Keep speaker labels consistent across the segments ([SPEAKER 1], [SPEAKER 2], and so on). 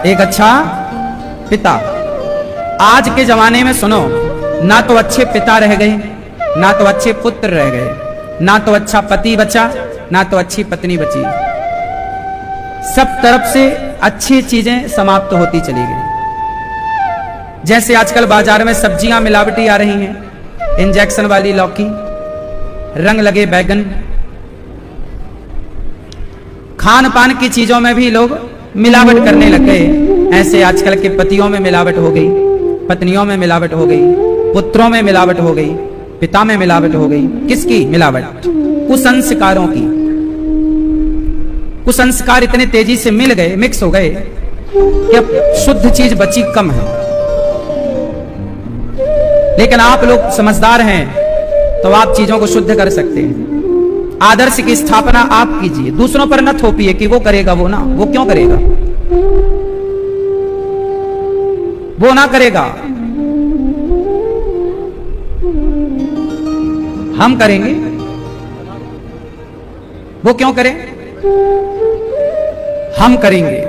[SPEAKER 1] एक अच्छा पिता। आज के जमाने में सुनो, ना तो अच्छे पिता रह गए, ना तो अच्छे पुत्र रह गए, ना तो अच्छा पति बचा, ना तो अच्छी पत्नी बची। सब तरफ से अच्छी चीजें समाप्त होती चली गई। जैसे आजकल बाजार में सब्जियां मिलावटी आ रही हैं, इंजेक्शन वाली लौकी, रंग लगे बैगन, खान पान की चीजों में भी लोग मिलावट करने लग गए। ऐसे आजकल के पतियों में मिलावट हो गई, पत्नियों में मिलावट हो गई, पुत्रों में मिलावट हो गई, पिता में मिलावट हो गई। किसकी मिलावट? कुसंस्कारों की। कुसंस्कार इतने तेजी से मिल गए, मिक्स हो गए कि अब शुद्ध चीज बची कम है। लेकिन आप लोग समझदार हैं तो आप चीजों को शुद्ध कर सकते हैं। आदर्श की स्थापना आप कीजिए, दूसरों पर न थोपिए कि वो करेगा, वो ना, वो क्यों करेगा, वो ना करेगा, हम करेंगे, वो क्यों करे, हम करेंगे।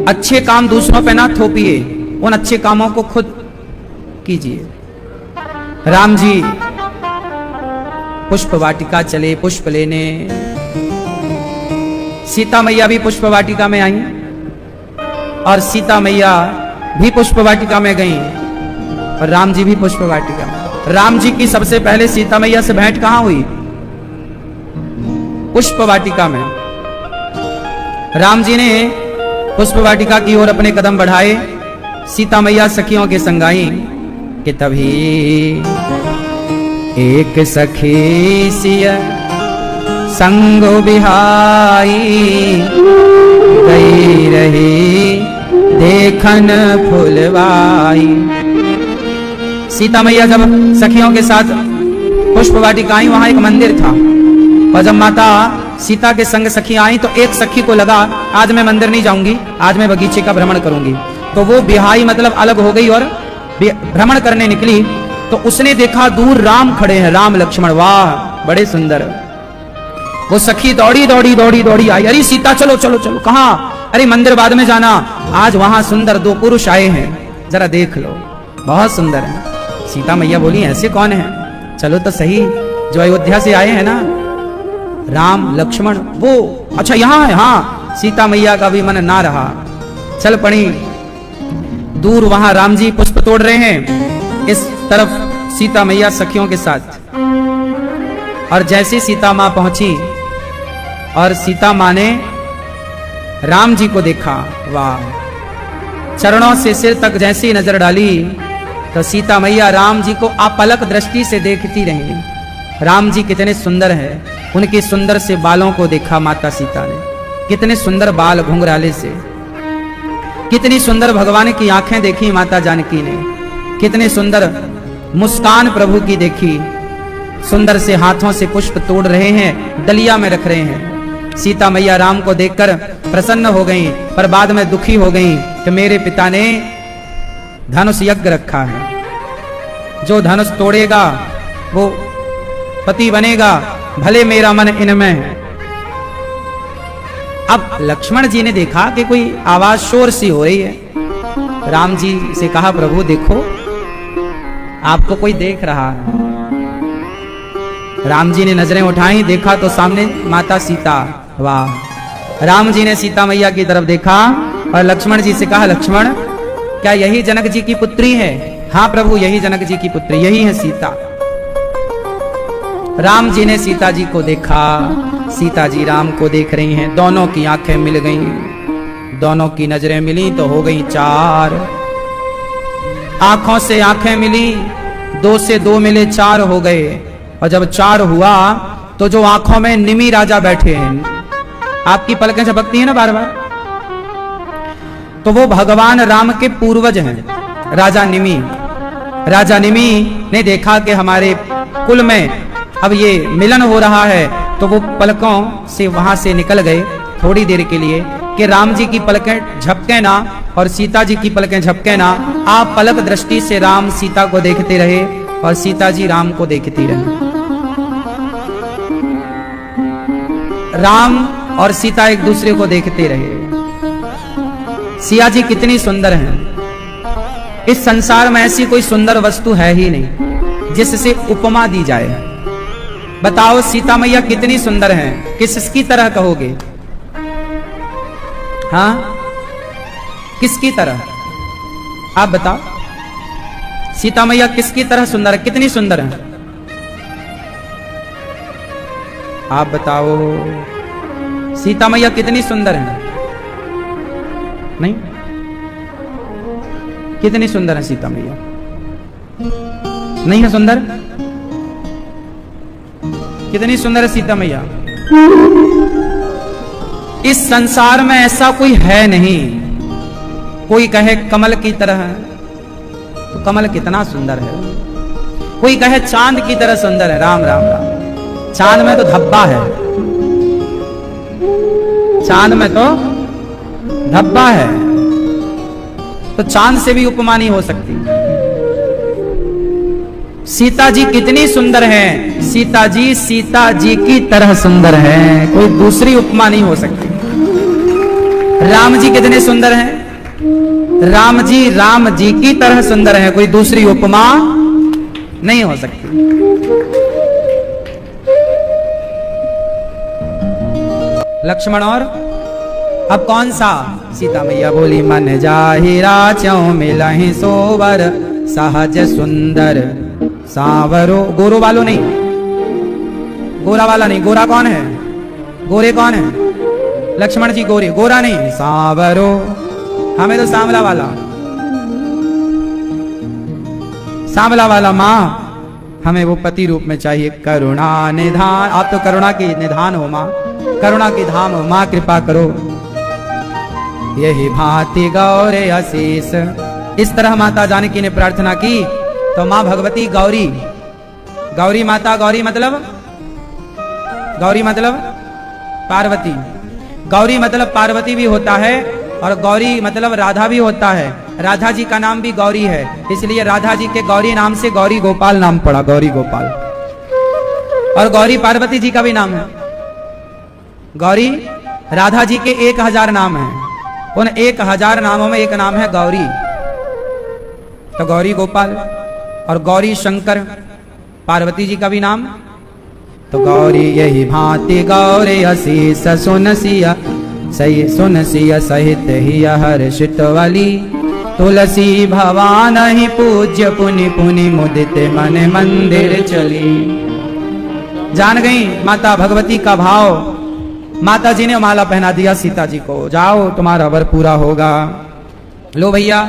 [SPEAKER 1] अच्छे काम दूसरों पे ना थोपिए, उन अच्छे कामों को खुद कीजिए। राम जी पुष्प वाटिका चले पुष्प लेने, सीता मैया भी पुष्प वाटिका में आई और सीता मैया भी पुष्प वाटिका में गई और राम जी भी पुष्प वाटिका में। राम जी की सबसे पहले सीता मैया से भेंट कहां हुई? पुष्प वाटिका में। राम जी ने पुष्प वाटिका की ओर अपने कदम बढ़ाए, सीता मैया सखियों के संग आई कि तभी एक सखी सिय संग बिहाई, गई रही देखन फुलवाई। सीता मैया जब सखियों के साथ पुष्प वाटिका आई, वहां एक मंदिर था और जब माता सीता के संग सखी आई तो एक सखी को लगा आज मैं मंदिर नहीं जाऊंगी, आज मैं बगीचे का भ्रमण करूंगी। तो वो बिहाई मतलब अलग हो गई और भ्रमण करने निकली। तो उसने देखा दूर राम खड़े हैं, राम लक्ष्मण, वाह बड़े सुंदर। वो सखी दौड़ी दौड़ी दौड़ी दौड़ी आई, अरे सीता चलो चलो चलो, कहां? अरे मंदिर बाद में जाना, आज वहां सुंदर दो पुरुष आए हैं, जरा देख लो, बहुत सुंदर है। सीता मैया बोली ऐसे कौन है? चलो तो सही, जो अयोध्या से आए हैं ना, राम लक्ष्मण, वो अच्छा यहाँ है। हाँ, सीता मैया का भी मन ना रहा, चल पड़ी। दूर वहां राम जी पुष्प तोड़ रहे हैं, इस तरफ सीता मैया सखियों के साथ। और जैसे सीता मां पहुंची और सीता मां ने राम जी को देखा, वाह, चरणों से सिर तक जैसी नजर डाली तो सीता मैया राम जी को अपलक दृष्टि से देखती रही। राम जी कितने सुंदर हैं, उनके सुंदर से बालों को देखा माता सीता ने, कितने सुंदर बाल घुंघराले से, कितनी सुंदर भगवान की आंखें देखी माता जानकी ने, कितने सुंदर मुस्कान प्रभु की देखी। सुंदर से हाथों से पुष्प तोड़ रहे हैं, डलिया में रख रहे हैं। सीता मैया राम को देखकर प्रसन्न हो गईं, पर बाद में दुखी हो गईं कि मेरे पिता ने धनुष यज्ञ रखा है, जो धनुष तोड़ेगा वो पति बनेगा, भले मेरा मन इनमें है। अब लक्ष्मण जी ने देखा कि कोई आवाज शोर सी हो रही है। राम जी से कहा प्रभु देखो, आपको कोई देख रहा है। राम जी ने नजरें उठाई, देखा तो सामने माता सीता, वाह। राम जी ने सीता मैया की तरफ देखा और लक्ष्मण जी से कहा लक्ष्मण, क्या यही जनक जी की पुत्री है? हाँ प्रभु, यही जनक जी की पुत्री, यही है सीता। राम जी ने सीता जी को देखा, सीता जी राम को देख रही हैं, दोनों की आंखें मिल गईं, दोनों की नजरें मिली तो हो गई चार। आंखों से आंखें मिली, दो से दो मिले, चार हो गए। और जब चार हुआ तो जो आंखों में निमि राजा बैठे हैं, आपकी पलकें झपकती हैं ना बार बार, तो वो भगवान राम के पूर्वज हैं, राजा निमि। राजा निमि ने देखा कि हमारे कुल में अब ये मिलन हो रहा है, तो वो पलकों से वहां से निकल गए थोड़ी देर के लिए कि राम जी की पलकें झपके ना और सीता जी की पलकें झपके ना। आप पलक दृष्टि से राम सीता को देखते रहे और सीता जी राम को देखती रहे। राम और सीता एक दूसरे को देखते रहे। सिया जी कितनी सुंदर हैं। इस संसार में ऐसी कोई सुंदर वस्तु है ही नहीं जिससे उपमा दी जाए। बताओ सीता मैया कितनी सुंदर हैं, किसकी तरह कहोगे? हाँ, किसकी तरह? आप बताओ, सीता मैया किसकी तरह सुंदर है? कितनी सुंदर है? आप बताओ, सीता मैया कितनी सुंदर है? नहीं, कितनी सुंदर है सीता मैया? नहीं है सुंदर? कितनी सुंदर है सीता मैया? इस संसार में ऐसा कोई है नहीं। कोई कहे कमल की तरह है, तो कमल कितना सुंदर है। कोई कहे चांद की तरह सुंदर है। राम राम राम। चांद में तो धब्बा है, चांद में तो धब्बा है, तो चांद से भी उपमा नहीं हो सकती। सीता जी कितनी सुंदर हैं। सीता जी की तरह सुंदर हैं, कोई दूसरी उपमा नहीं हो सकती। राम जी कितने सुंदर हैं। राम जी की तरह सुंदर हैं, कोई दूसरी उपमा नहीं हो सकती। लक्ष्मण और अब कौन सा? सीता मैया बोली मन जाहिरा चौ मिलहि सोवर सहज सुंदर सावरो। गोरो वालो नहीं, गोरा वाला नहीं। गोरा कौन है? गोरे कौन है? लक्ष्मण जी गोरे। गोरा नहीं, सावरो। हमें तो सांवला वाला, सांवला वाला माँ हमें वो पति रूप में चाहिए। करुणा निधान, आप तो करुणा की निधान हो माँ, करुणा की धाम हो माँ, कृपा करो। यही भांति गौरे आशीष। इस तरह माता जानकी ने प्रार्थना की तो माँ भगवती गौरी, गौरी माता, गौरी मतलब पार्वती। गौरी मतलब पार्वती भी होता है और गौरी मतलब राधा भी होता है। राधा जी का नाम भी गौरी है, इसलिए राधा जी के गौरी नाम से गौरी गोपाल नाम पड़ा, गौरी गोपाल। और गौरी पार्वती जी का भी नाम है। गौरी राधा जी के 1000 नाम हैं, उन 1000 नामों में एक नाम है गौरी। तो गौरी गोपाल और गौरी शंकर पार्वती जी का भी नाम। तो गौरी यही भांति गौरे असीस सुन सिया सही, सुन सिया सहित ही हर्षित वाली। तुलसी भवान ही पूज्य पुनि पुनि मुदित मन मंदिर चली। जान गई माता भगवती का भाव। माता जी ने माला पहना दिया सीता जी को, जाओ तुम्हारा वर पूरा होगा। लो भैया,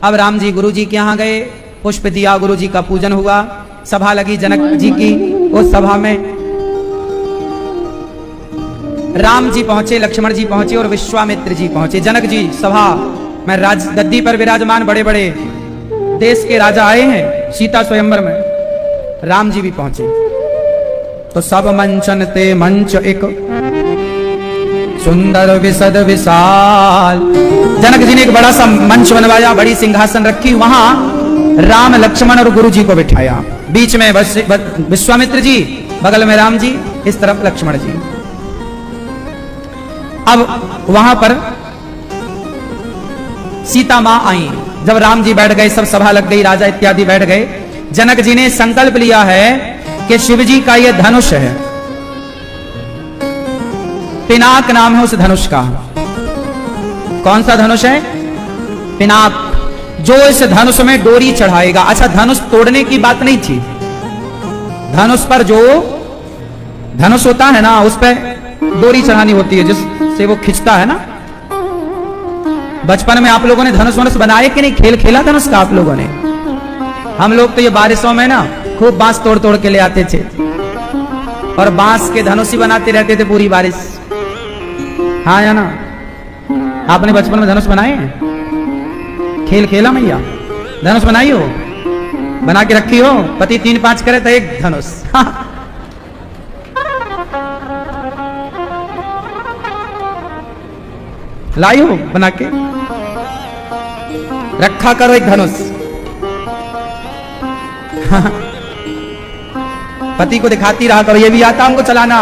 [SPEAKER 1] अब राम जी गुरु जी के यहाँ गए, पुष्प दिया, गुरु जी का पूजन हुआ, सभा लगी जनक जी की। उस सभा में राम जी पहुंचे, लक्ष्मण जी पहुंचे और विश्वामित्र जी पहुंचे। जनक जी सभा में राज गद्दी पर विराजमान बड़े बड़े देश के राजा आए हैं सीता स्वयंवर में। राम जी भी पहुंचे तो सब मंचन ते मंच एक सुंदर विशद विशाल। जनक जी ने एक बड़ा सा मंच बनवाया, बड़ी सिंहासन रखी, वहां राम लक्ष्मण और गुरु जी को बिठाया। बीच में विश्वामित्र जी, बगल में राम जी, इस तरफ लक्ष्मण जी। अब वहां पर सीता मां आई। जब राम जी बैठ गए, सब सभा लग गई, राजा इत्यादि बैठ गए। जनक जी ने संकल्प लिया है कि शिव जी का यह धनुष है, पिनाक नाम है उस धनुष का। कौन सा धनुष है? पिनाक। जो इस धनुष में डोरी चढ़ाएगा। अच्छा, धनुष तोड़ने की बात नहीं थी। धनुष पर जो धनुष होता है ना, उस पर डोरी चढ़ानी होती है जिससे वो खिंचता है ना। बचपन में आप लोगों ने धनुष वनुष बनाए कि नहीं? खेल खेला धनुष का आप लोगों ने? हम लोग तो ये बारिशों में ना खूब बांस तोड़ तोड़ के ले आते थे और बांस के धनुष ही बनाते रहते थे पूरी बारिश। हाँ या ना? आपने बचपन में धनुष बनाए हैं? खेल खेला मैया? धनुष बनाई हो? बना के रखी हो? पति 3-5 करे तो एक धनुष। लाई हो बना के? रखा करो एक धनुष। पति को दिखाती रहा करो, ये भी आता हमको चलाना।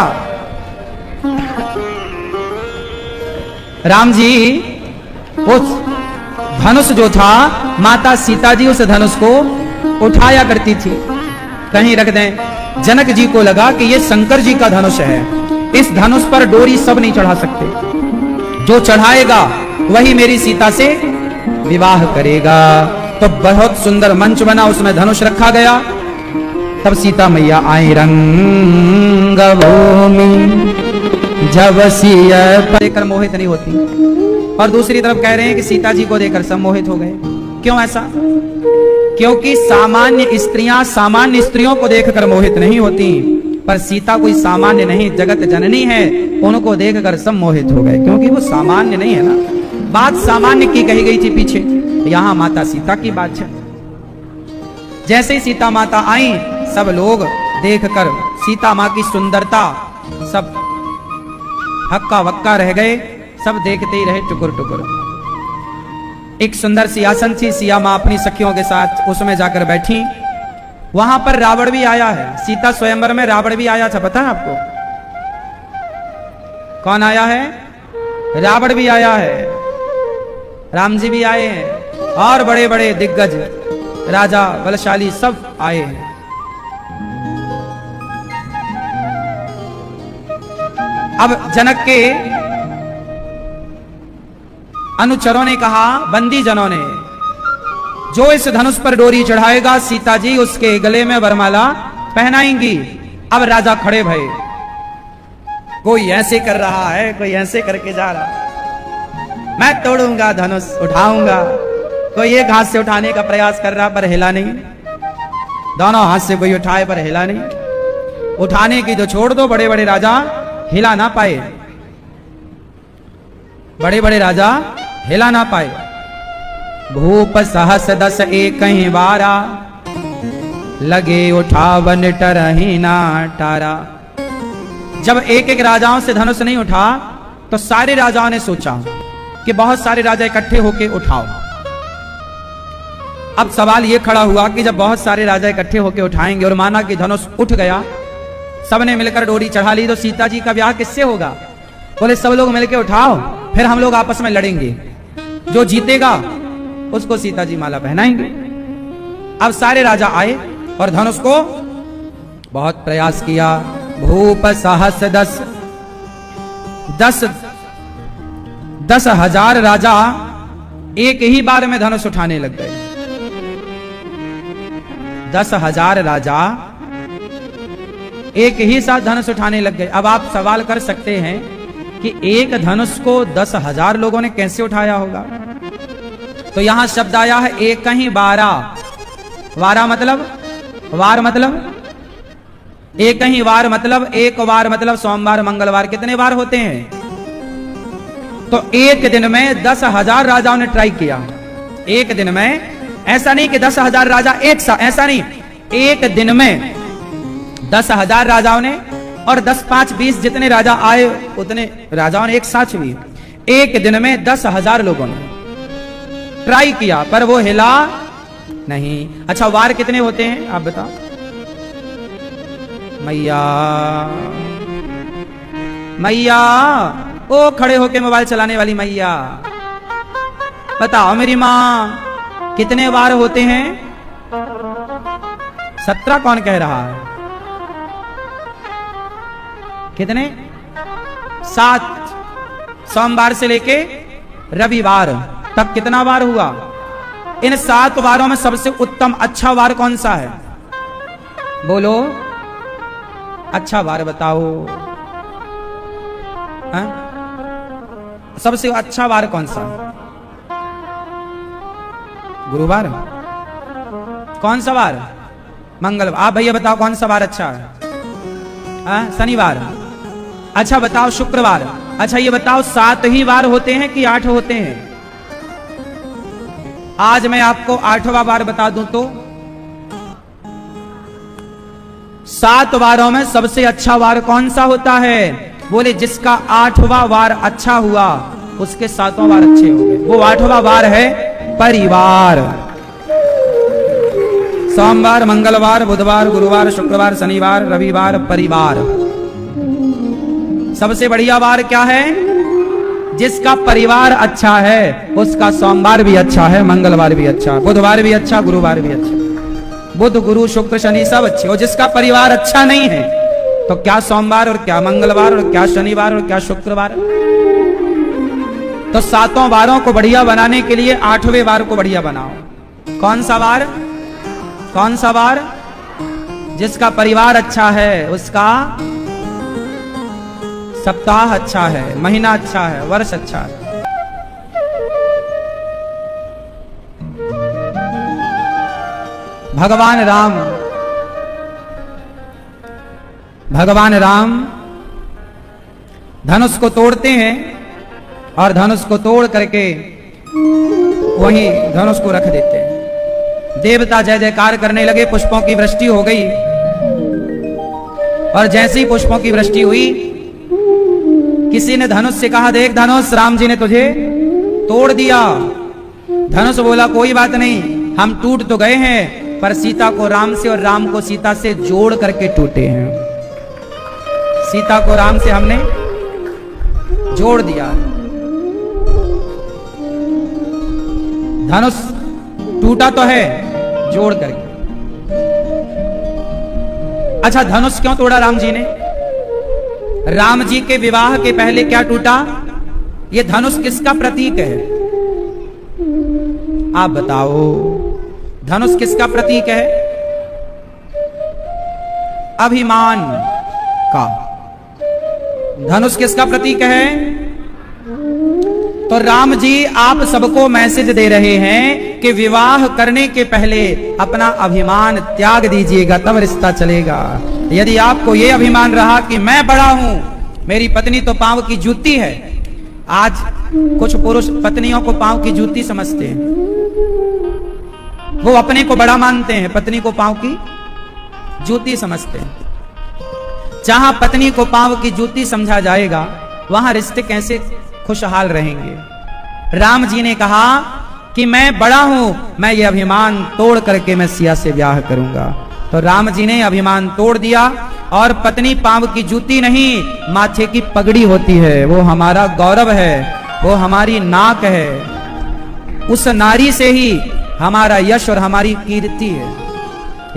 [SPEAKER 1] राम जी उस धनुष जो था, माता सीता जी उस धनुष को उठाया करती थी। कहीं रख दें। जनक जी को लगा कि ये शंकर जी का धनुष है, इस धनुष पर डोरी सब नहीं चढ़ा सकते, जो चढ़ाएगा वही मेरी सीता से विवाह करेगा। तो बहुत सुंदर मंच बना, उसमें धनुष रखा गया। तब सीता मैया आई रंग भूमि जब सिया देखकर मोहित नहीं होती, और दूसरी तरफ कह रहे हैं कि सीता जी को देखकर सब मोहित हो गए। क्यों ऐसा? क्योंकि सामान्य स्त्रियां सामान्य स्त्रियों को देखकर मोहित नहीं होती, पर सीता कोई सामान्य नहीं, जगत जननी है, उनको देखकर सब मोहित हो गए, क्योंकि वो सामान्य नहीं है ना। बात सामान्य की कही गई थी पीछे, यहां माता सीता की बात है। जैसे ही सीता माता आई, सब लोग देखकर सीता मां की सुंदरता सब हक्का वक्का रह गए, सब देखते ही रहे टुकुर टुकुर। एक सुंदर सी आसन थी, सिया मां अपनी सखियों के साथ उसमें जाकर बैठी। वहां पर रावण भी आया है, सीता स्वयंवर में रावण भी आया था, पता है आपको? कौन आया है? रावण भी आया है, राम जी भी आए हैं, और बड़े बड़े दिग्गज राजा बलशाली सब आए हैं। अब जनक के अनुचरों ने कहा, बंदी जनों ने, जो इस धनुष पर डोरी चढ़ाएगा सीता जी उसके गले में वरमाला पहनाएंगी। अब राजा खड़े भये, कोई ऐसे कर रहा है, कोई ऐसे करके जा रहा है, मैं तोड़ूंगा धनुष, उठाऊंगा। कोई एक हाथ से उठाने का प्रयास कर रहा पर हिला नहीं, दोनों हाथ से कोई उठाए पर हिला नहीं। उठाने की तो छोड़ दो, बड़े बड़े राजा हिला ना पाए, बड़े बड़े राजा हिला ना पाए। भूप सहस दस एक ही बारा, लगे उठावन टरही ना टारा। जब एक एक राजाओं से धनुष नहीं उठा, तो सारे राजाओं ने सोचा कि बहुत सारे राजा इकट्ठे होके उठाओ। अब सवाल यह खड़ा हुआ कि जब बहुत सारे राजा इकट्ठे होके उठाएंगे और माना कि धनुष उठ गया, सबने मिलकर डोरी चढ़ा ली, तो सीता जी का ब्याह किससे होगा? बोले सब लोग मिलकर उठाओ, फिर हम लोग आपस में लड़ेंगे, जो जीतेगा उसको सीता जी माला पहनाएंगे। अब सारे राजा आए और धनुष को बहुत प्रयास किया। भूप सहस दस हजार राजा एक ही बार में धनुष उठाने लग गए। 10,000 राजा एक ही साथ धनुष उठाने लग गए। अब आप सवाल कर सकते हैं कि एक धनुष को 10,000 लोगों ने कैसे उठाया होगा? तो यहां शब्द आया है एक ही बारा। वारा मतलब, वार मतलब एक ही वार मतलब, एक वार मतलब सोमवार मंगलवार, कितने वार होते हैं? तो एक दिन में 10,000 राजाओं ने ट्राई किया। एक दिन में, ऐसा नहीं कि 10,000 राजा एक साथ, ऐसा नहीं, एक दिन में 10,000 राजाओं ने, और 10, 5, 20 जितने राजा आए उतने राजाओं ने एक साथ भी, एक दिन में 10,000 लोगों ने ट्राई किया, पर वो हिला नहीं। अच्छा, वार कितने होते हैं आप बताओ? मैया मैया, ओ खड़े होके मोबाइल चलाने वाली मैया, बताओ मेरी मां, कितने वार होते हैं? 17 कौन कह रहा है? कितने? 7। सोमवार से लेके रविवार तक कितना वार हुआ? इन 7 वारों में सबसे उत्तम अच्छा वार कौन सा है? बोलो, अच्छा वार बताओ। हा? सबसे अच्छा वार कौन सा? गुरुवार? कौन सा वार? मंगलवार। आप भैया बताओ कौन सा वार अच्छा है? हा? शनिवार। अच्छा बताओ शुक्रवार। अच्छा ये बताओ 7 ही वार होते हैं कि 8 होते हैं? आज मैं आपको 8वां वार बता दूं तो 7 वारों में सबसे अच्छा वार कौन सा होता है? बोले जिसका 8वां वार अच्छा हुआ उसके 7वां वार अच्छे हो गए। वो 8वां वार है परिवार। सोमवार, मंगलवार, बुधवार, गुरुवार, शुक्रवार, शनिवार, रविवार, परिवार। सबसे बढ़िया वार क्या है? जिसका परिवार अच्छा है उसका सोमवार भी अच्छा है, मंगलवार भी अच्छा, बुधवार भी अच्छा, गुरुवार भी अच्छा, बुध गुरु शुक्र शनि सब अच्छे। और जिसका परिवार अच्छा नहीं है तो क्या सोमवार और क्या मंगलवार और क्या शनिवार और क्या शुक्रवार। तो 7 वारों को बढ़िया बनाने के लिए 8वें वार को बढ़िया बनाओ। कौन सा वार? कौन सा वार? जिसका परिवार अच्छा है उसका सप्ताह अच्छा है, महीना अच्छा है, वर्ष अच्छा है। भगवान राम धनुष को तोड़ते हैं और धनुष को तोड़ करके वहीं धनुष को रख देते हैं। देवता जय जयकार करने लगे, पुष्पों की वृष्टि हो गई। और जैसे ही पुष्पों की वृष्टि हुई, किसी ने धनुष से कहा, देख धनुष, राम जी ने तुझे तोड़ दिया। धनुष बोला, कोई बात नहीं, हम टूट तो गए हैं पर सीता को राम से और राम को सीता से जोड़ करके टूटे हैं। सीता को राम से हमने जोड़ दिया। धनुष टूटा तो है, जोड़ करके। अच्छा, धनुष क्यों तोड़ा राम जी ने? राम जी के विवाह के पहले क्या टूटा? ये धनुष किसका प्रतीक है? आप बताओ, धनुष किसका प्रतीक है? अभिमान का। धनुष किसका प्रतीक है? तो राम जी आप सबको मैसेज दे रहे हैं कि विवाह करने के पहले अपना अभिमान त्याग दीजिएगा, तब रिश्ता चलेगा। यदि आपको यह अभिमान रहा कि मैं बड़ा हूं, मेरी पत्नी तो पांव की जूती है। आज कुछ पुरुष पत्नियों को पांव की जूती समझते हैं, वो अपने को बड़ा मानते हैं, पत्नी को पांव की जूती समझते हैं। जहां पत्नी को पांव की जूती समझा जाएगा वहां रिश्ते कैसे खुशहाल रहेंगे। राम जी ने कहा कि मैं बड़ा हूं, मैं ये अभिमान तोड़ करके मैं सिया से ब्याह करूंगा। तो राम जी ने अभिमान तोड़ दिया और पत्नी पांव की जूती नहीं, माथे की पगड़ी होती है, वो हमारा गौरव है, वो हमारी नाक है। उस नारी से ही हमारा यश और हमारी कीर्ति है।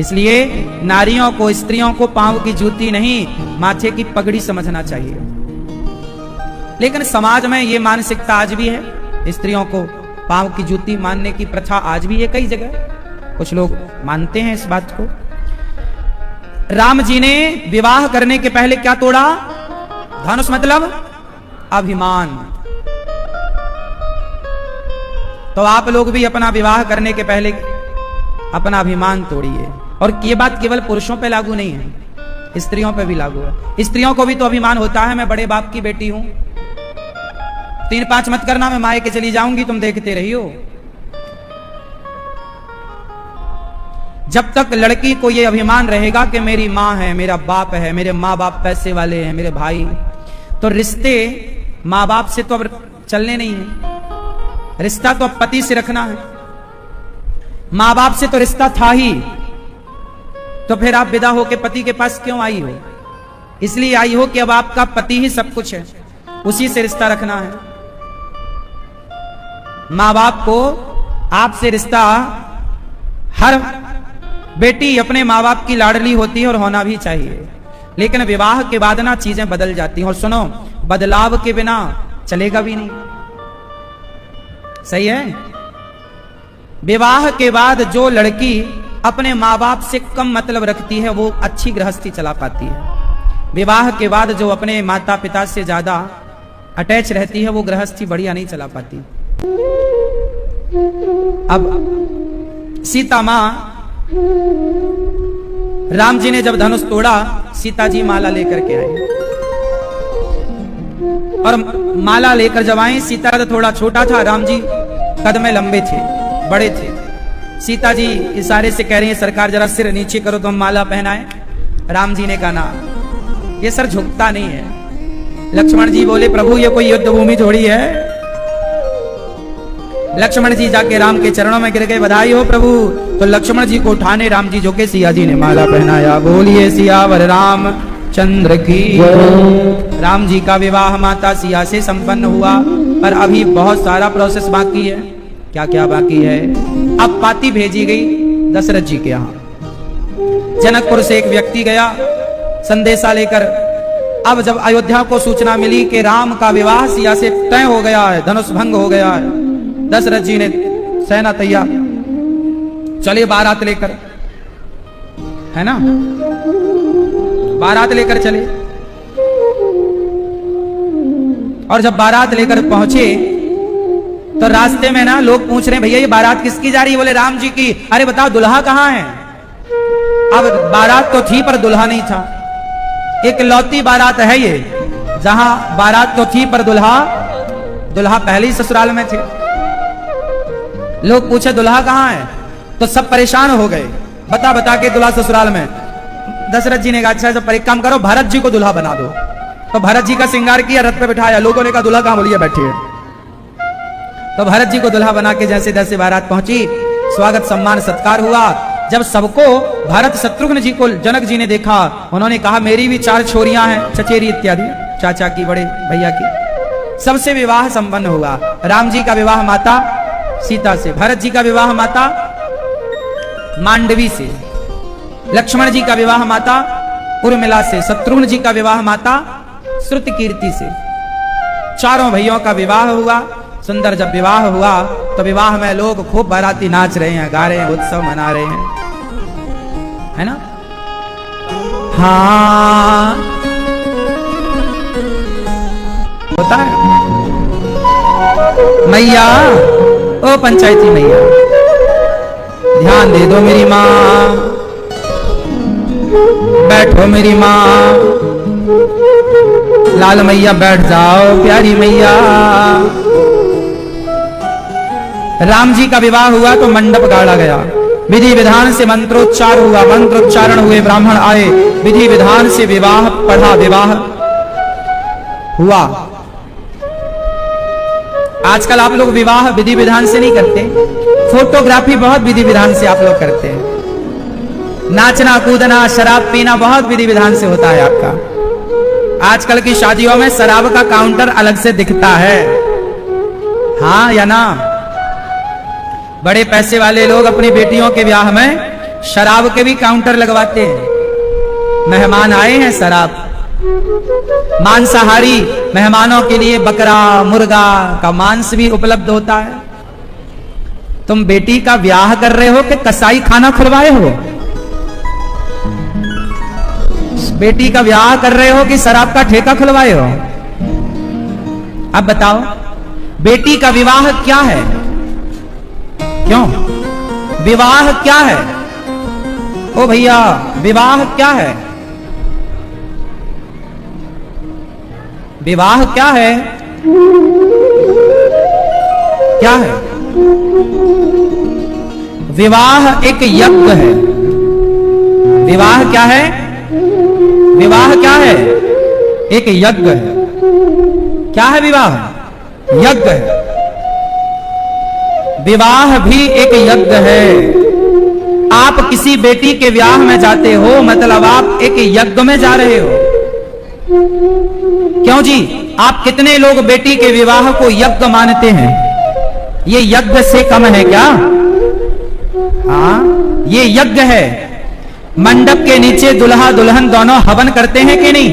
[SPEAKER 1] इसलिए नारियों को, स्त्रियों को पांव की जूती नहीं, माथे की पगड़ी समझना चाहिए। लेकिन समाज में ये मानसिकता आज भी है, स्त्रियों को पांव की जूती मानने की प्रथा आज भी है कई जगह, कुछ लोग मानते हैं इस बात को। राम जी ने विवाह करने के पहले क्या तोड़ा? धनुष मतलब अभिमान। तो आप लोग भी अपना विवाह करने के पहले अपना अभिमान तोड़िए। और ये बात केवल पुरुषों पे लागू नहीं है, स्त्रियों पे भी लागू है। स्त्रियों को भी तो अभिमान होता है, मैं बड़े बाप की बेटी हूं, 3-5 मत करना, मैं मायके के चली जाऊंगी, तुम देखते रहियो। जब तक लड़की को यह अभिमान रहेगा कि मेरी माँ है, मेरा बाप है, मेरे माँ बाप पैसे वाले हैं, मेरे भाई, तो रिश्ते माँ बाप से तो अब चलने नहीं है। रिश्ता तो अब पति से रखना है। माँ बाप से तो रिश्ता था ही, तो फिर आप विदा होके पति के पास क्यों आई हो? इसलिए आई हो कि अब आपका पति ही सब कुछ है, उसी से रिश्ता रखना है। माँ बाप को आपसे रिश्ता, हर बेटी अपने माँ बाप की लाडली होती है और होना भी चाहिए। लेकिन विवाह के बाद ना चीजें बदल जाती हैं। और सुनो, बदलाव के बिना चलेगा भी नहीं। सही है? विवाह के बाद जो लड़की अपने माँ बाप से कम मतलब रखती है वो अच्छी गृहस्थी चला पाती है। विवाह के बाद जो अपने माता पिता से ज्यादा अटैच रहती है वो गृहस्थी बढ़िया नहीं चला पाती। अब सीता मां, राम जी ने जब धनुष तोड़ा, सीता जी माला लेकर के आई। और माला लेकर जब आई, सीता तो थोड़ा छोटा था, राम जी कद में लंबे थे, बड़े थे। सीता जी इशारे से कह रही है, सरकार जरा सिर नीचे करो तो हम माला पहनाएं। राम जी ने कहा ना, ये सर झुकता नहीं है। लक्ष्मण जी बोले, प्रभु ये कोई युद्ध भूमि थोड़ी है। लक्ष्मण जी जाके राम के चरणों में गिर गए, बधाई हो प्रभु। तो लक्ष्मण जी को उठाने राम जी झुके, सिया जी ने माला पहनाया। बोलिए सियावर राम चंद्र की। राम जी का विवाह माता सिया से संपन्न हुआ। पर अभी बहुत सारा प्रोसेस बाकी है। क्या क्या बाकी है? अब पाती भेजी गई दशरथ जी के यहाँ। जनकपुर से एक व्यक्ति गया संदेशा लेकर। अब जब अयोध्या को सूचना मिली कि राम का विवाह सिया से तय हो गया है, धनुष भंग हो गया है, दशरथ जी ने सेना तैयार, चले बारात लेकर, है ना, बारात लेकर चले। और जब बारात लेकर पहुंचे तो रास्ते में ना लोग पूछ रहे हैं, भैया ये बारात किसकी जा रही है? बोले राम जी की। अरे बताओ दुल्हा कहां है? अब बारात तो थी पर दुल्हा नहीं था। एक लौती बारात है ये, जहां बारात तो थी पर दुल्हा पहले ही ससुराल में थे। लोग पूछे दुल्हा कहां है? तो सब परेशान हो गए, बता के दुल्हा ससुराल में। दशरथ जी ने कहा अच्छा जब एक काम करो, भरत जी को दुल्हा बना दो। तो भरत जी का श्रृंगार किया, रथ पे बिठाया। लोगों ने कहा दुल्हा कहां? बोलिए बैठिए। तो भरत जी को दुल्हा बना के जैसे जैसे बारात पहुंची, स्वागत सम्मान सत्कार हुआ। जब सबको भरत शत्रुघ्न जी को जनक जी ने देखा, उन्होंने कहा मेरी भी 4 छोरियां हैं, चचेरी इत्यादि, चाचा की, बड़े भैया की। सबसे विवाह संपन्न हुआ। राम जी का विवाह माता सीता से, भरत जी का विवाह माता मांडवी से, लक्ष्मण जी का विवाह माता उर्मिला से, शत्रुघ्न जी का विवाह माता श्रुतकीर्ति से। चारों भैयों का विवाह हुआ। सुंदर जब विवाह हुआ तो विवाह में लोग खूब बाराती नाच रहे हैं, गा रहे हैं, उत्सव मना रहे हैं, है ना। हाँ होता है। मैया, ओ पंचायती मैया, ध्यान दे दो मेरी माँ, बैठो मेरी माँ। लाल मैया बैठ जाओ, प्यारी मैया। राम जी का विवाह हुआ तो मंडप गाड़ा गया। विधि विधान से मंत्रोच्चार हुआ, मंत्रोच्चारण हुए, ब्राह्मण आए, विधि विधान से विवाह पढ़ा, विवाह हुआ। आजकल आप लोग विवाह विधि विधान से नहीं करते, फोटोग्राफी बहुत विधि विधान से आप लोग करते हैं। नाचना कूदना शराब पीना बहुत विधि विधान से होता है आपका। आजकल की शादियों में शराब का काउंटर अलग से दिखता है, हाँ या ना। बड़े पैसे वाले लोग अपनी बेटियों के ब्याह में शराब के भी काउंटर लगवाते हैं। मेहमान आए हैं, शराब। मांसाहारी मेहमानों के लिए बकरा मुर्गा का मांस भी उपलब्ध होता है। तुम बेटी का ब्याह कर रहे हो कि कसाई खाना खुलवाए हो? बेटी का ब्याह कर रहे हो कि शराब का ठेका खुलवाए हो? अब बताओ, बेटी का विवाह क्या है? क्यों विवाह क्या है? ओ भैया, विवाह क्या है? विवाह क्या है? क्या है? विवाह एक यज्ञ है। विवाह क्या है? विवाह क्या है? एक यज्ञ है। क्या है विवाह? यज्ञ है। विवाह भी एक यज्ञ है। आप किसी बेटी के ब्याह में जाते हो, मतलब आप एक यज्ञ में जा रहे हो। क्यों जी? आप कितने लोग बेटी के विवाह को यज्ञ मानते हैं? ये यज्ञ से कम है क्या? हाँ, ये यज्ञ है। मंडप के नीचे दुल्हा दुल्हन दोनों हवन करते हैं कि नहीं?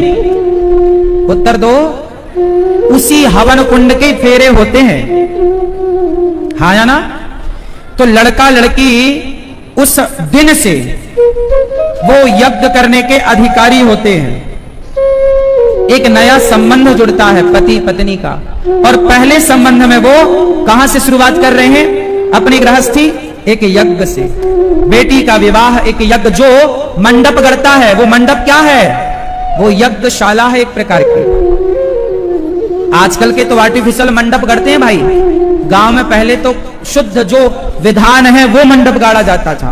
[SPEAKER 1] उत्तर दो। उसी हवन कुंड के फेरे होते हैं, हाँ या ना। तो लड़का लड़की उस दिन से वो यज्ञ करने के अधिकारी होते हैं। एक नया संबंध जुड़ता है पति पत्नी का, और पहले संबंध में वो कहां से शुरुआत कर रहे हैं? अपनी गृहस्थी एक यज्ञ से। बेटी का विवाह एक यज्ञ, जो मंडप करता है वो मंडप क्या है? वो यज्ञशाला है एक प्रकार की। आजकल के तो आर्टिफिशियल मंडप करते हैं भाई। गांव में पहले तो शुद्ध जो विधान है वो मंडप गाड़ा जाता था।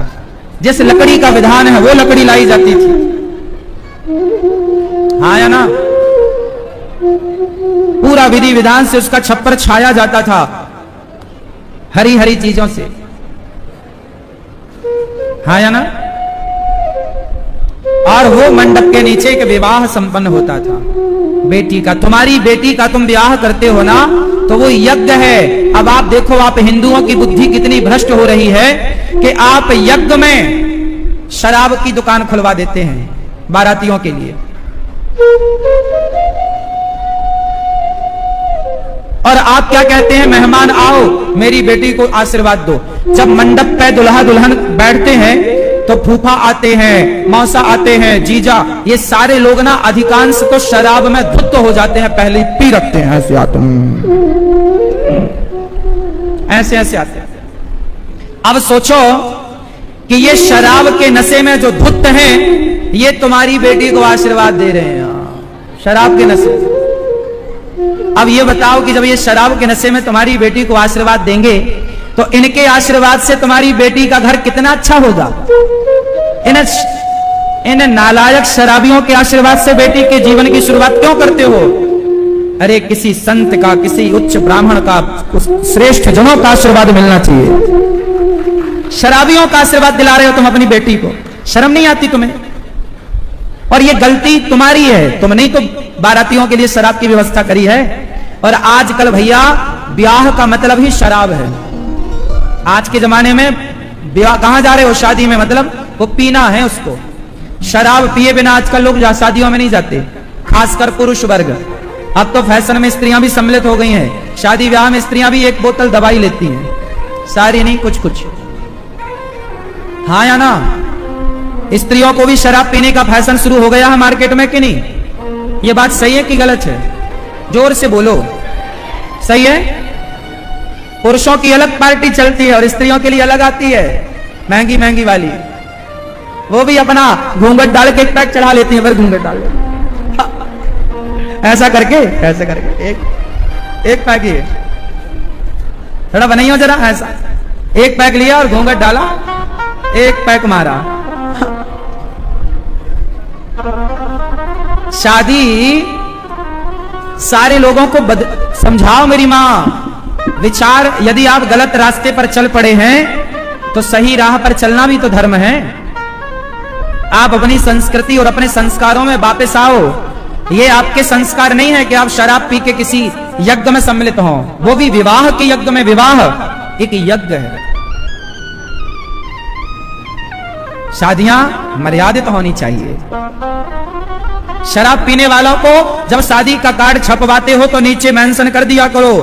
[SPEAKER 1] जिस लकड़ी का विधान है वो लकड़ी लाई जाती थी, हाँ या ना। पूरा विधि विधान से उसका छप्पर छाया जाता था, हरी हरी चीजों से, हाँ या ना। और वो मंडप के नीचे एक विवाह संपन्न होता था। बेटी का, तुम्हारी बेटी का तुम ब्याह करते हो ना, तो वो यज्ञ है। अब आप देखो, आप हिंदुओं की बुद्धि कितनी भ्रष्ट हो रही है कि आप यज्ञ में शराब की दुकान खुलवा देते हैं बारातियों के लिए, और आप क्या कहते हैं, मेहमान आओ मेरी बेटी को आशीर्वाद दो। जब मंडप पे दुल्हा दुल्हन बैठते हैं तो फूफा आते हैं, मौसा आते हैं, जीजा, ये सारे लोग ना अधिकांश तो शराब में धुत हो जाते हैं, पहले पी रखते हैं, ऐसे आते ऐसे ऐसे आते हैं। अब सोचो कि ये शराब के नशे में जो धुत हैं, ये तुम्हारी बेटी को आशीर्वाद दे रहे हैं शराब के नशे। अब ये बताओ कि जब ये शराब के नशे में तुम्हारी बेटी को आशीर्वाद देंगे तो इनके आशीर्वाद से तुम्हारी बेटी का घर कितना अच्छा होगा। इन नालायक शराबियों के आशीर्वाद से बेटी के जीवन की शुरुआत क्यों करते हो? अरे किसी संत का, किसी उच्च ब्राह्मण का, श्रेष्ठ जनों का आशीर्वाद मिलना चाहिए। शराबियों का आशीर्वाद दिला रहे हो तुम अपनी बेटी को, शर्म नहीं आती तुम्हें? और ये गलती तुम्हारी है, तुमने तो बारातियों के लिए शराब की व्यवस्था करी है। और आजकल भैया ब्याह का मतलब ही शराब है। आज के जमाने में ब्याह कहां जा रहे हो, शादी में, मतलब वो पीना है उसको। शराब पिए बिना आजकल लोग शादियों में नहीं जाते, खासकर पुरुष वर्ग। अब तो फैशन में स्त्रियां भी सम्मिलित हो गई हैं, शादी ब्याह में स्त्रियां भी एक बोतल दवाई लेती हैं, सारी नहीं कुछ कुछ। हाँ या ना? स्त्रियों को भी शराब पीने का फैशन शुरू हो गया है मार्केट में कि नहीं? ये बात सही है कि गलत है? जोर से बोलो। सही है? पुरुषों की अलग पार्टी चलती है और स्त्रियों के लिए अलग आती है, महंगी महंगी वाली। वो भी अपना घूंघट डाल के एक पैक चढ़ा लेती है, फिर घूंघट डाल ऐसा करके एक पैक ही थोड़ा बनाइयो जरा ऐसा, एक पैक लिया और घूंघट डाला, एक पैक मारा। शादी सारे लोगों को समझाओ मेरी मां। विचार, यदि आप गलत रास्ते पर चल पड़े हैं तो सही राह पर चलना भी तो धर्म है। आप अपनी संस्कृति और अपने संस्कारों में वापस आओ। ये आपके संस्कार नहीं है कि आप शराब पी के किसी यज्ञ में सम्मिलित हो, वो भी विवाह के यज्ञ में। विवाह एक यज्ञ है। शादियां मर्यादित होनी चाहिए। शराब पीने वालों को जब शादी का कार्ड छपवाते हो तो नीचे मेंशन कर दिया करो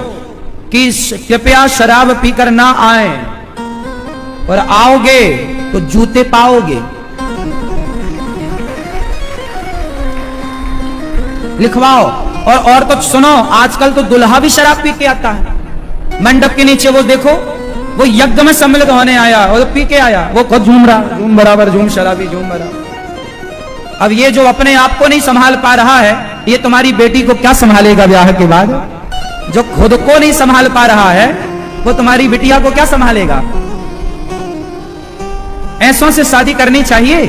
[SPEAKER 1] कि कृपया शराब पीकर ना आए, और आओगे तो जूते पाओगे। लिखवाओ। और तो सुनो, आजकल तो दुल्हा भी शराब पी के आता है मंडप के नीचे। वो देखो, वो यज्ञ में सम्मिलित होने आया और पी के आया, वो खुद झूम रहा, झूम बराबर झूम, शराबी झूम बराबर। अब ये जो अपने आप को नहीं संभाल पा रहा है, ये तुम्हारी बेटी को क्या संभालेगा ब्याह के बाद? जो खुद को नहीं संभाल पा रहा है, वो तुम्हारी बिटिया को क्या संभालेगा? ऐसों से शादी करनी चाहिए।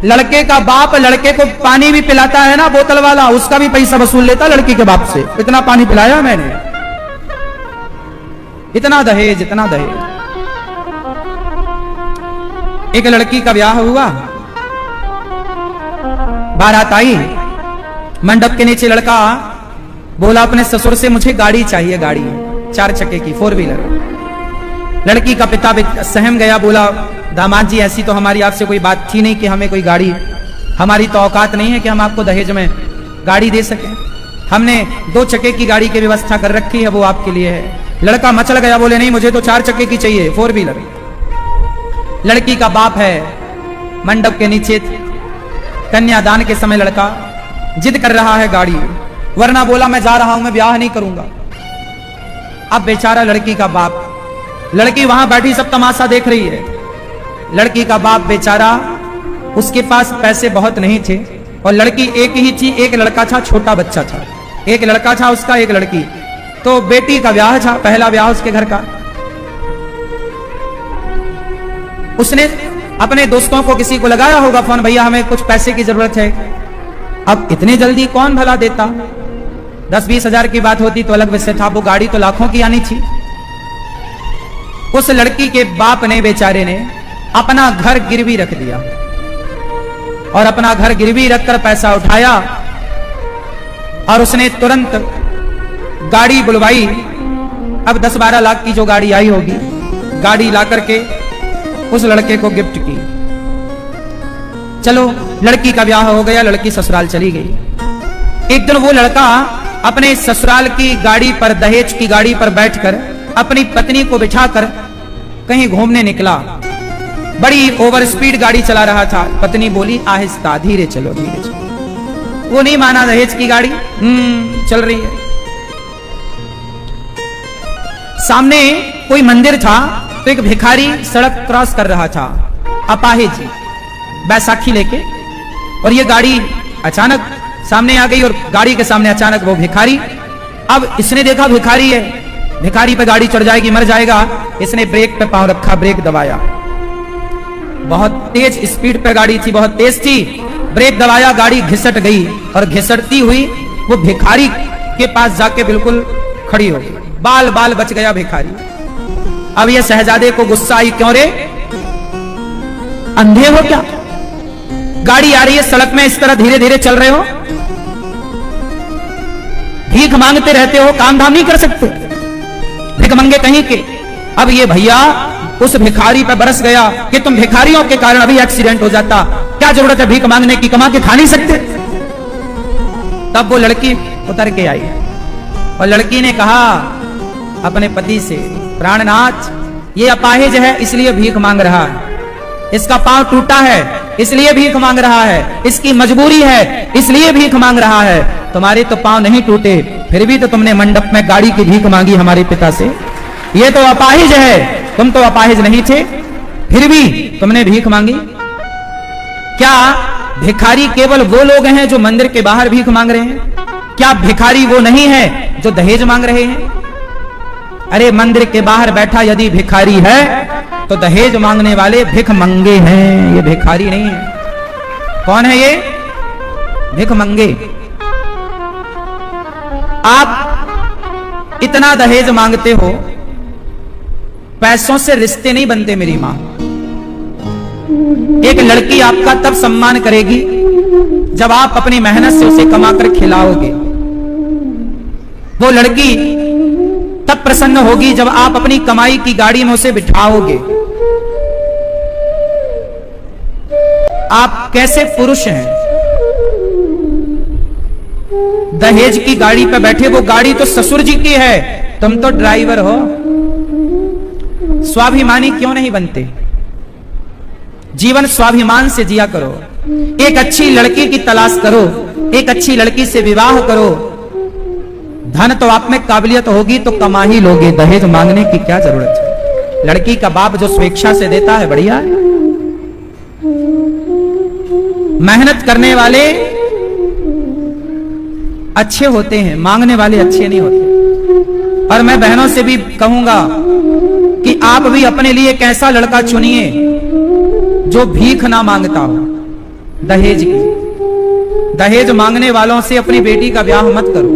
[SPEAKER 1] लड़के का बाप लड़के को पानी भी पिलाता है ना, बोतल वाला, उसका भी पैसा वसूल लेता लड़की के बाप से। इतना पानी पिलाया मैंने, इतना दहेज, इतना दहेज। एक लड़की का ब्याह हुआ, बारात आई, मंडप के नीचे लड़का बोला अपने ससुर से, मुझे गाड़ी चाहिए, गाड़ी 4 चक्के की 4 व्हीलर। लड़की का पिता सहम गया, बोला दामाद जी ऐसी तो हमारी आपसे कोई बात थी नहीं कि हमें कोई गाड़ी, हमारी तो औकात नहीं है कि हम आपको दहेज में गाड़ी दे सकें। हमने 2 चक्के की गाड़ी की व्यवस्था कर रखी है, वो आपके लिए है। लड़का मचल गया, बोले नहीं मुझे तो 4 चक्के की चाहिए, 4 व्हीलर। लड़की का बाप है, मंडप के नीचे कन्यादान के समय लड़का जिद कर रहा है गाड़ी, वरना बोला मैं जा रहा हूं, मैं ब्याह नहीं करूंगा। अब बेचारा लड़की का बाप, लड़की वहां बैठी सब तमाशा देख रही है। लड़की का बाप बेचारा, उसके पास पैसे बहुत नहीं थे और लड़की एक ही थी, एक लड़का था, छोटा बच्चा था, एक लड़का था उसका, एक लड़की। तो बेटी का ब्याह था, पहला ब्याह उसके घर का। उसने अपने दोस्तों को किसी को लगाया होगा फोन, भैया हमें कुछ पैसे की जरूरत है। अब इतने जल्दी कौन भला देता? 10-20 हजार की बात होती तो अलग विषय था, वो गाड़ी तो लाखों की आनी थी। उस लड़की के बाप ने, बेचारे ने अपना घर गिरवी रख दिया और अपना घर गिरवी रखकर पैसा उठाया और उसने तुरंत गाड़ी बुलवाई। अब 10-12 लाख की जो गाड़ी आई होगी, गाड़ी ला करके उस लड़के को गिफ्ट की। चलो, लड़की का ब्याह हो गया, लड़की ससुराल चली गई। एक दिन वो लड़का अपने ससुराल की गाड़ी पर, दहेज की गाड़ी पर बैठकर अपनी पत्नी को बिठाकर कहीं घूमने निकला। बड़ी ओवर स्पीड गाड़ी चला रहा था। पत्नी बोली, आहिस्ता, धीरे चलो, धीरे चलो। वो नहीं माना, दहेज की गाड़ी चल रही है। सामने कोई मंदिर था तो एक भिखारी सड़क क्रॉस कर रहा था, अपाहिज, बैसाखी लेके, और ये गाड़ी अचानक सामने आ गई और गाड़ी के सामने अचानक वो भिखारी। अब इसने देखा भिखारी है, भिखारी पे गाड़ी चढ़ जाएगी, मर जाएगा। इसने ब्रेक पे पांव रखा, ब्रेक दबाया। बहुत तेज स्पीड पे गाड़ी थी, बहुत तेज थी। ब्रेक दबाया, गाड़ी घिसट गई और घिसटती हुई वो भिखारी के पास जाके बिल्कुल खड़ी हो गई। बाल बाल बच गया भिखारी। अब ये शहजादे को गुस्सा आई, क्यों रे, अंधे हो क्या? गाड़ी आ रही है सड़क में, इस तरह धीरे धीरे चल रहे हो, भीख मांगते रहते हो, काम धाम नहीं कर सकते, भिख मंगे कहीं के। अब ये भैया उस भिखारी पे बरस गया कि तुम भिखारियों के कारण अभी एक्सीडेंट हो जाता, क्या जरूरत है भीख मांगने की, कमा के खा नहीं सकते। तब वो लड़की उतर के आई और लड़की ने कहा अपने पति से, प्राणनाथ, ये अपाहिज है इसलिए भीख मांग रहा है, इसका पांव टूटा है इसलिए भीख मांग रहा है, इसकी मजबूरी है इसलिए भीख मांग रहा है। तुम्हारे तो पांव नहीं टूटे, फिर भी तो तुमने मंडप में गाड़ी की भीख मांगी हमारे पिता से। ये तो अपाहिज है, तुम तो अपाहिज नहीं थे, फिर भी तुमने भीख मांगी। क्या भिखारी केवल वो लोग हैं जो मंदिर के बाहर भीख मांग रहे हैं? क्या भिखारी वो नहीं है जो दहेज मांग रहे हैं? अरे मंदिर के बाहर बैठा यदि भिखारी है तो दहेज मांगने वाले भिख मंगे हैं, ये भिखारी नहीं है। कौन है ये? भिख मंगे। आप इतना दहेज मांगते हो, पैसों से रिश्ते नहीं बनते मेरी मां। एक लड़की आपका तब सम्मान करेगी जब आप अपनी मेहनत से उसे कमाकर खिलाओगे। वो लड़की तब प्रसन्न होगी जब आप अपनी कमाई की गाड़ी में उसे बिठाओगे। आप कैसे पुरुष हैं? दहेज की गाड़ी पे बैठे, वो गाड़ी तो ससुर जी की है, तुम तो ड्राइवर हो। स्वाभिमानी क्यों नहीं बनते? जीवन स्वाभिमान से जिया करो। एक अच्छी लड़की की तलाश करो, एक अच्छी लड़की से विवाह करो। धन तो आप में काबिलियत होगी तो कमा ही लोगे, दहेज मांगने की क्या जरूरत है? लड़की का बाप जो स्वेच्छा से देता है बढ़िया है। मेहनत करने वाले अच्छे होते हैं, मांगने वाले अच्छे नहीं होते। और मैं बहनों से भी कहूंगा कि आप भी अपने लिए एक ऐसा लड़का चुनिए जो भीख ना मांगता हो दहेज की। दहेज मांगने वालों से अपनी बेटी का ब्याह मत करो।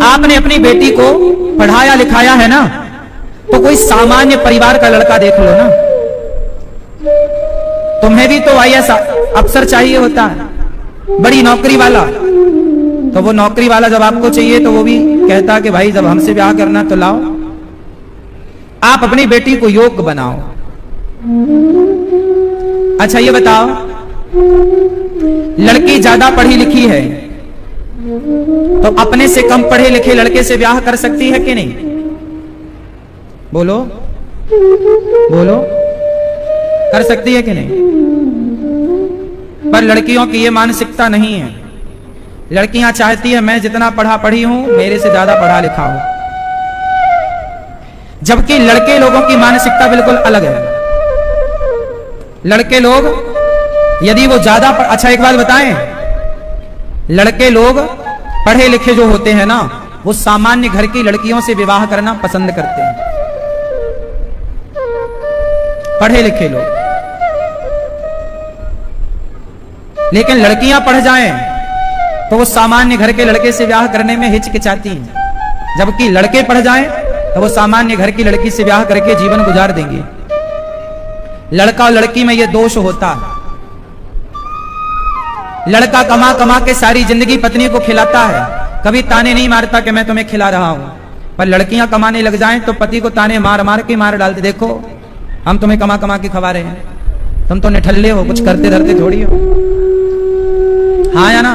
[SPEAKER 1] आपने अपनी बेटी को पढ़ाया लिखाया है ना, तो कोई सामान्य परिवार का लड़का देख लो ना। तुम्हें भी तो आईएएस अफसर चाहिए होता है, बड़ी नौकरी वाला। तो वो नौकरी वाला जब आपको चाहिए तो वो भी कहता कि भाई जब हमसे ब्याह करना तो लाओ। आप अपनी बेटी को योग्य बनाओ। अच्छा ये बताओ, लड़की ज्यादा पढ़ी लिखी है तो अपने से कम पढ़े लिखे लड़के से ब्याह कर सकती है कि नहीं? बोलो बोलो, कर सकती है कि नहीं? पर लड़कियों की ये मानसिकता नहीं है। लड़कियां चाहती है मैं जितना पढ़ा पढ़ी हूं मेरे से ज्यादा पढ़ा लिखा हूं, जबकि लड़के लोगों की मानसिकता बिल्कुल अलग है। लड़के लोग यदि वो ज्यादा अच्छा एक बात बताएं, लड़के लोग पढ़े लिखे जो होते हैं ना, वो सामान्य घर की लड़कियों से विवाह करना पसंद करते हैं। पढ़े लिखे लोग। लेकिन लड़कियां पढ़ जाएं तो वो सामान्य घर के लड़के से ब्याह करने में हिचकिचाती हैं, जबकि लड़के पढ़ जाएं तो वो सामान्य घर की लड़की से ब्याह करके जीवन गुजार देंगे। लड़का और लड़की में ये दोष होता है। लड़का कमा कमा के सारी जिंदगी पत्नी को खिलाता है, कभी ताने नहीं मारता कि मैं तुम्हें खिला रहा हूं। पर लड़कियां कमाने लग जाएं तो पति को ताने मार मार के मार डालते, देखो हम तुम्हें कमा कमा के खवा रहे हैं, तुम तो निठल्ले हो, कुछ करते धरते थोड़ी हो। हाँ या ना?